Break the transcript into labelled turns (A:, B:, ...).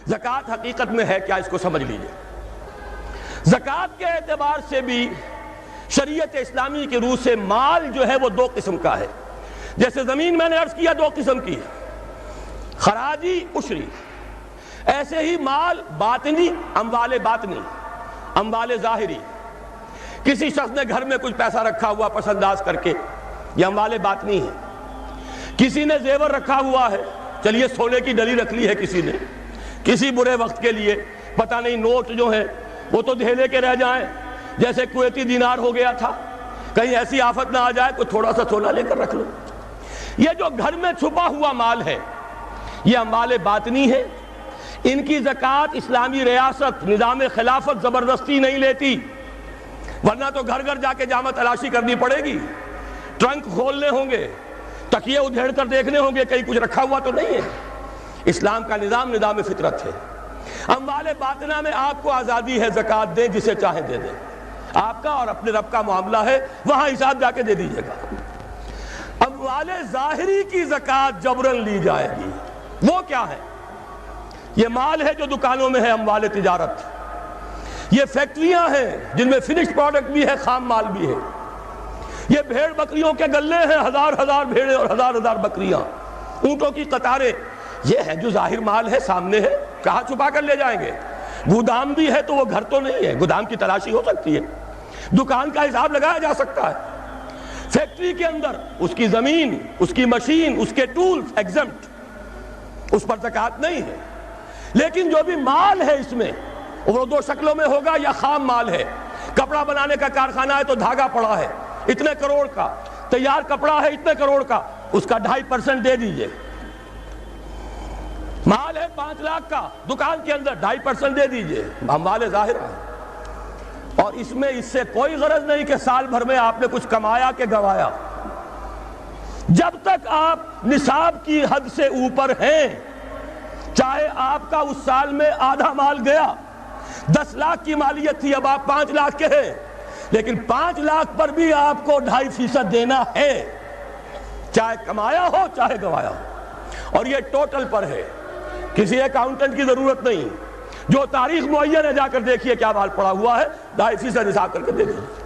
A: زکوٰۃ حقیقت میں ہے کیا، اس کو سمجھ لیجئے۔ زکوٰۃ کے اعتبار سے بھی شریعت اسلامی کی روح سے مال جو ہے وہ دو قسم کا ہے۔ جیسے زمین میں نے عرض کیا دو قسم کی ہے، خراجی عشری، ایسے ہی مال باطنی، اموال باطنی، اموال ظاہری۔ کسی شخص نے گھر میں کچھ پیسہ رکھا ہوا پس انداز کر کے، یہ اموال باطنی ہے۔ کسی نے زیور رکھا ہوا ہے، چلیے سونے کی ڈلی رکھ لی ہے کسی نے، کسی برے وقت کے لیے، پتہ نہیں نوٹ جو ہیں وہ تو دھیلے کے رہ جائیں، جیسے کویتی دینار ہو گیا تھا، کہیں ایسی آفت نہ آ جائے کوئی تھوڑا سا سونا لے کر رکھ لو۔ یہ جو گھر میں چھپا ہوا مال ہے یہ اموال باطنی ہے، ان کی زکوٰۃ اسلامی ریاست نظام خلافت زبردستی نہیں لیتی، ورنہ تو گھر گھر جا کے جامع تلاشی کرنی پڑے گی، ٹرنک کھولنے ہوں گے، تکیے ادھیڑ کر دیکھنے ہوں گے کہیں کچھ رکھا ہوا تو نہیں ہے۔ اسلام کا نظام فطرت ہے۔ اموال باطنہ میں آپ کو آزادی ہے، زکوٰۃ دیں جسے چاہیں دے دیں، آپ کا اور اپنے رب کا معاملہ ہے، وہاں حساب جا کے دے دیجئے گا۔ اموال ظاہری کی زکوٰۃ جبراً لی جائے گی۔ وہ کیا ہے؟ یہ مال ہے جو دکانوں میں ہے، اموال تجارت۔ یہ فیکٹریاں ہیں جن میں فنشڈ پروڈکٹ بھی ہے، خام مال بھی ہے۔ یہ بھیڑ بکریوں کے گلے ہیں، ہزار ہزار بھیڑیں اور ہزار ہزار بکریاں، اونٹوں کی قطاریں، یہ ہے جو ظاہر مال ہے، سامنے ہے، کہاں چھپا کر لے جائیں گے؟ گودام بھی ہے تو وہ گھر تو نہیں ہے، گودام کی تلاشی ہو سکتی ہے، دکان کا حساب لگایا جا سکتا ہے۔ فیکٹری کے اندر اس کی زمین، اس کی مشین، اس کے ٹولز ایگزمپٹ، اس پر زکوٰۃ نہیں ہے۔ لیکن جو بھی مال ہے اس میں وہ دو شکلوں میں ہوگا، یا خام مال ہے، کپڑا بنانے کا کارخانہ ہے تو دھاگا پڑا ہے اتنے کروڑ کا، تیار کپڑا ہے اتنے کروڑ کا، اس کا 2.5% دے دیجئے۔ مال ہے 5 لاکھ کا دکان کے اندر، 2.5% دے دیجئے، اموال ظاہرہ ہے۔ اور اس میں اس سے کوئی غرض نہیں کہ سال بھر میں آپ نے کچھ کمایا کہ گوایا۔ جب تک آپ نصاب کی حد سے اوپر ہیں، چاہے آپ کا اس سال میں آدھا مال گیا، 10 لاکھ کی مالیت تھی، اب آپ 5 لاکھ کے ہیں، لیکن 5 لاکھ پر بھی آپ کو 2.5% دینا ہے، چاہے کمایا ہو چاہے گوایا ہو۔ اور یہ ٹوٹل پر ہے، کسی اکاؤنٹنٹ کی ضرورت نہیں، جو تاریخ معین ہے جا کر دیکھیے کیا مال پڑا ہوا ہے، 2.5% حساب کر کے دے دیجیے۔